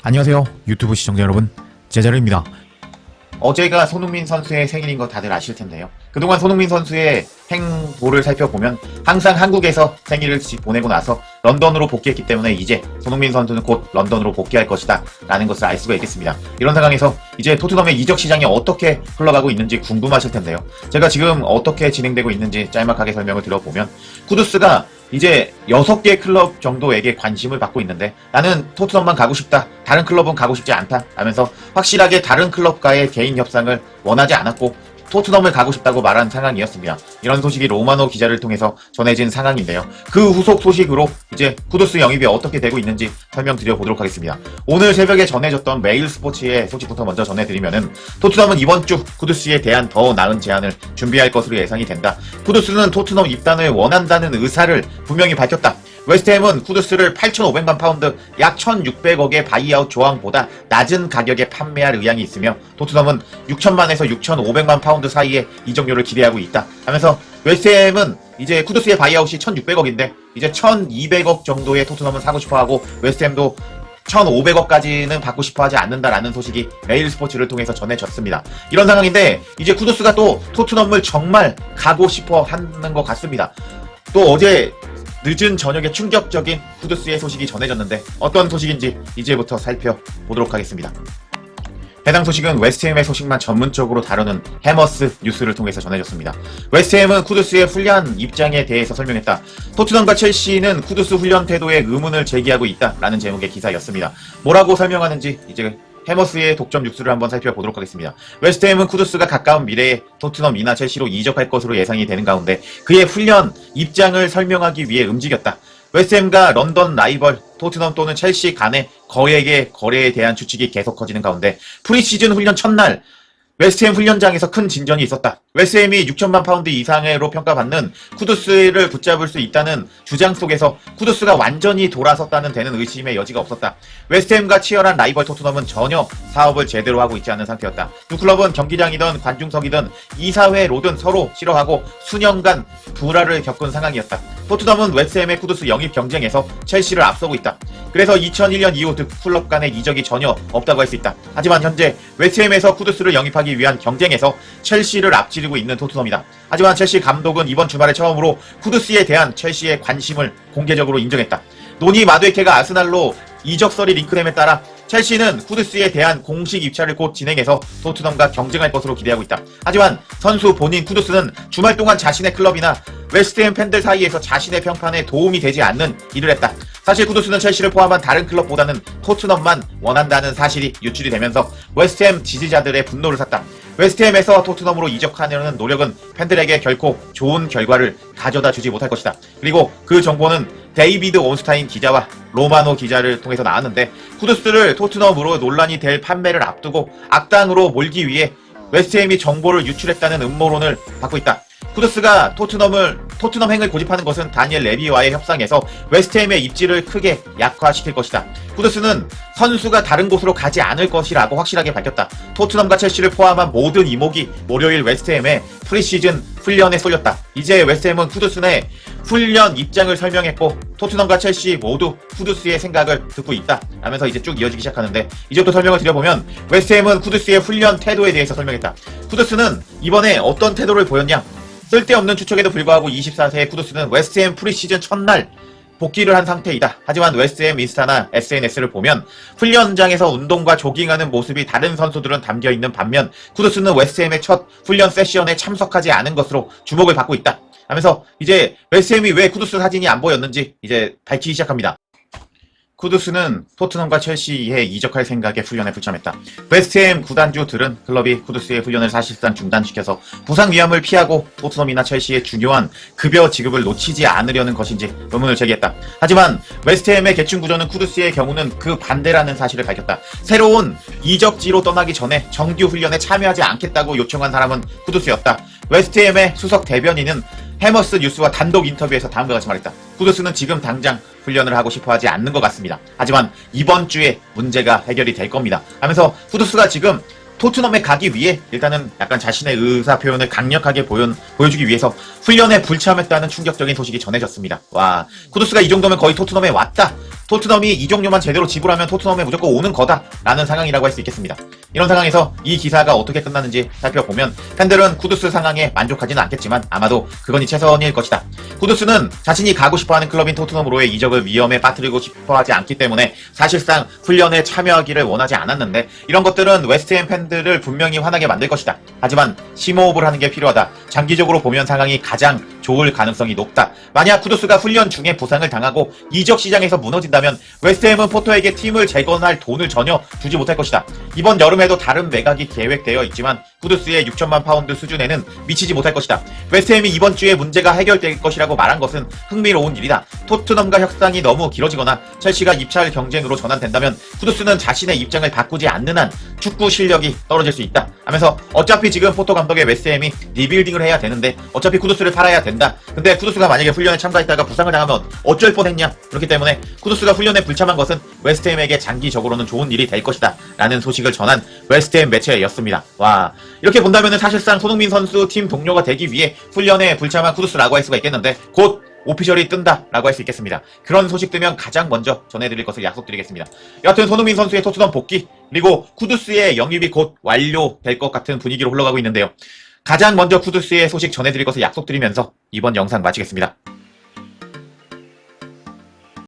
안녕하세요 유튜브 시청자 여러분, 제자르입니다. 어제가 손흥민 선수의 생일인 거 다들 아실 텐데요. 그동안 손흥민 선수의 행보를 살펴보면 항상 한국에서 생일을 보내고 나서 런던으로 복귀했기 때문에 이제 손흥민 선수는 곧 런던으로 복귀할 것이다 라는 것을 알 수가 있겠습니다. 이런 상황에서 이제 토트넘의 이적 시장이 어떻게 흘러가고 있는지 궁금하실 텐데요. 제가 지금 어떻게 진행되고 있는지 짤막하게 설명을 드려보면, 쿠두스가 이제 6개 클럽 정도에게 관심을 받고 있는데, 나는 토트넘만 가고 싶다, 다른 클럽은 가고 싶지 않다 하면서 확실하게 다른 클럽과의 개인 협상을 원하지 않았고 토트넘을 가고 싶다고 말한 상황이었습니다. 이런 소식이 로마노 기자를 통해서 전해진 상황인데요. 그 후속 소식으로 이제 쿠두스 영입이 어떻게 되고 있는지 설명드려보도록 하겠습니다. 오늘 새벽에 전해졌던 메일 스포츠의 소식부터 먼저 전해드리면은, 토트넘은 이번 주 쿠두스에 대한 더 나은 제안을 준비할 것으로 예상이 된다. 쿠두스는 토트넘 입단을 원한다는 의사를 분명히 밝혔다. 웨스트햄은 쿠두스를 8,500만 파운드, 약 1,600억의 바이아웃 조항보다 낮은 가격에 판매할 의향이 있으며, 토트넘은 6천만에서 6,500만 파운드 사이에 이적료를 기대하고 있다 하면서, 웨스트햄은 이제 쿠두스의 바이아웃이 1,600억인데 이제 1,200억 정도의 토트넘은 사고 싶어하고, 웨스트햄도 1,500억까지는 받고 싶어하지 않는다라는 소식이 메일 스포츠를 통해서 전해졌습니다. 이런 상황인데 이제 쿠두스가 또 토트넘을 정말 가고 싶어 하는 것 같습니다. 또 어제 늦은 저녁에 충격적인 쿠두스의 소식이 전해졌는데, 어떤 소식인지 이제부터 살펴보도록 하겠습니다. 해당 소식은 웨스트햄의 소식만 전문적으로 다루는 해머스 뉴스를 통해서 전해졌습니다. 웨스트햄은 쿠두스의 훈련 입장에 대해서 설명했다. 토트넘과 첼시는 쿠두스 훈련 태도에 의문을 제기하고 있다라는 제목의 기사였습니다. 뭐라고 설명하는지 이제 해머스의 독점 뉴스를 한번 살펴보도록 하겠습니다. 웨스트햄은 쿠두스가 가까운 미래에 토트넘이나 첼시로 이적할 것으로 예상이 되는 가운데 그의 훈련 입장을 설명하기 위해 움직였다. 웨스트햄과 런던 라이벌 토트넘 또는 첼시 간의 거래에 대한 추측이 계속 커지는 가운데, 프리시즌 훈련 첫날 웨스트햄 훈련장에서 큰 진전이 있었다. 웨스트햄이 6천만 파운드 이상으로 평가받는 쿠두스를 붙잡을 수 있다는 주장 속에서 쿠두스가 완전히 돌아섰다는 데는 의심의 여지가 없었다. 웨스트햄과 치열한 라이벌 토트넘은 전혀 사업을 제대로 하고 있지 않은 상태였다. 두 클럽은 경기장이든 관중석이든 이사회로든 서로 싫어하고 수년간 불화를 겪은 상황이었다. 토트넘은 웨스트햄의 쿠두스 영입 경쟁에서 첼시를 앞서고 있다. 그래서 2001년 이후 두 클럽 간의 이적이 전혀 없다고 할 수 있다. 하지만 현재 웨스트햄에서 쿠두스를 영입하기 위한 경쟁에서 첼시를 앞지르고 있는 토트넘이다. 하지만 첼시 감독은 이번 주말에 처음으로 쿠두스에 대한 첼시의 관심을 공개적으로 인정했다. 노니 마두에케가 아스날로 이적설이 링크됨에 따라 첼시는 쿠두스에 대한 공식 입찰을 곧 진행해서 토트넘과 경쟁할 것으로 기대하고 있다. 하지만 선수 본인 쿠두스는 주말 동안 자신의 클럽이나 웨스트햄 팬들 사이에서 자신의 평판에 도움이 되지 않는 일을 했다. 사실 쿠두스는 첼시를 포함한 다른 클럽보다는 토트넘만 원한다는 사실이 유출이 되면서 웨스트햄 지지자들의 분노를 샀다. 웨스트햄에서 토트넘으로 이적하려는 노력은 팬들에게 결코 좋은 결과를 가져다 주지 못할 것이다. 그리고 그 정보는 데이비드 온스타인 기자와 로마노 기자를 통해서 나왔는데, 쿠두스를 토트넘으로 논란이 될 판매를 앞두고 악당으로 몰기 위해 웨스트햄이 정보를 유출했다는 음모론을 받고 있다. 쿠두스가 토트넘행을 고집하는 것은 다니엘 레비와의 협상에서 웨스트햄의 입지를 크게 약화시킬 것이다. 쿠두스는 선수가 다른 곳으로 가지 않을 것이라고 확실하게 밝혔다. 토트넘과 첼시를 포함한 모든 이목이 월요일 웨스트햄의 프리시즌 훈련에 쏠렸다. 이제 웨스트햄은 쿠두스의 훈련 입장을 설명했고, 토트넘과 첼시 모두 쿠두스의 생각을 듣고 있다 하면서 이제 쭉 이어지기 시작하는데, 이제부터 설명을 드려보면, 웨스트햄은 쿠두스의 훈련 태도에 대해서 설명했다. 쿠두스는 이번에 어떤 태도를 보였냐? 쓸데없는 추측에도 불구하고 24세의 쿠두스는 웨스트햄 프리시즌 첫날 복귀를 한 상태이다. 하지만 웨스트햄 인스타나 SNS를 보면 훈련장에서 운동과 조깅하는 모습이 다른 선수들은 담겨있는 반면, 쿠두스는 웨스트햄의 첫 훈련 세션에 참석하지 않은 것으로 주목을 받고 있다 하면서 이제 웨스트햄이 왜 쿠두스 사진이 안 보였는지 이제 밝히기 시작합니다. 쿠두스는 토트넘과 첼시에 이적할 생각에 훈련에 불참했다. 웨스트햄 구단주들은 클럽이 쿠두스의 훈련을 사실상 중단시켜서 부상 위험을 피하고 토트넘이나 첼시의 중요한 급여 지급을 놓치지 않으려는 것인지 의문을 제기했다. 하지만 웨스트햄의 계층 구조는 쿠두스의 경우는 그 반대라는 사실을 밝혔다. 새로운 이적지로 떠나기 전에 정규 훈련에 참여하지 않겠다고 요청한 사람은 쿠두스였다. 웨스트햄의 수석 대변인은 해머스 뉴스와 단독 인터뷰에서 다음과 같이 말했다. 쿠두스는 지금 당장 훈련을 하고 싶어하지 않는 것 같습니다. 하지만 이번 주에 문제가 해결이 될 겁니다 하면서, 쿠두스가 지금 토트넘에 가기 위해 일단은 약간 자신의 의사 표현을 강력하게 보여주기 위해서 훈련에 불참했다는 충격적인 소식이 전해졌습니다. 와, 쿠두스가 이 정도면 거의 토트넘에 왔다. 토트넘이 이 종료만 제대로 지불하면 토트넘에 무조건 오는 거다라는 상황이라고 할 수 있겠습니다. 이런 상황에서 이 기사가 어떻게 끝났는지 살펴보면 팬들은 쿠두스 상황에 만족하지는 않겠지만 아마도 그건이 최선일 것이다. 쿠두스는 자신이 가고 싶어하는 클럽인 토트넘으로의 이적을 위험에 빠뜨리고 싶어하지 않기 때문에 사실상 훈련에 참여하기를 원하지 않았는데 이런 것들은 웨스트햄 팬들을 분명히 화나게 만들 것이다. 하지만 심호흡을 하는 게 필요하다. 장기적으로 보면 상황이 가장 좋을 가능성이 높다. 만약 쿠두스가 훈련 중에 부상을 당하고 이적 시장에서 무너진다면 웨스트햄은 포터에게 팀을 재건할 돈을 전혀 주지 못할 것이다. 이번 여름에도 다른 매각이 계획되어 있지만 쿠두스의 6천만 파운드 수준에는 미치지 못할 것이다. 웨스트햄이 이번 주에 문제가 해결될 것이라고 말한 것은 흥미로운 일이다. 토트넘과 협상이 너무 길어지거나 첼시가 입찰 경쟁으로 전환된다면 쿠두스는 자신의 입장을 바꾸지 않는 한 축구 실력이 떨어질 수 있다 하면서 어차피 지금 포터 감독의 웨스트햄이 리빌딩을 해야 되는데 어차피 쿠두스를 팔아야 된다. 근데 쿠두스가 만약에 훈련에 참가했다가 부상을 당하면 어쩔 뻔했냐. 그렇기 때문에 쿠두스가 훈련에 불참한 것은 웨스트햄에게 장기적으로는 좋은 일이 될 것이다 라는 소식을 전한 웨스트햄 매체였습니다. 와, 이렇게 본다면 사실상 손흥민 선수 팀 동료가 되기 위해 훈련에 불참한 쿠두스라고 할 수가 있겠는데 곧 오피셜이 뜬다라고 할 수 있겠습니다. 그런 소식 뜨면 가장 먼저 전해드릴 것을 약속드리겠습니다. 여하튼 손흥민 선수의 토트넘 복귀 그리고 쿠두스의 영입이 곧 완료될 것 같은 분위기로 흘러가고 있는데요. 가장 먼저 쿠두스의 소식 전해드릴 것을 약속드리면서 이번 영상 마치겠습니다.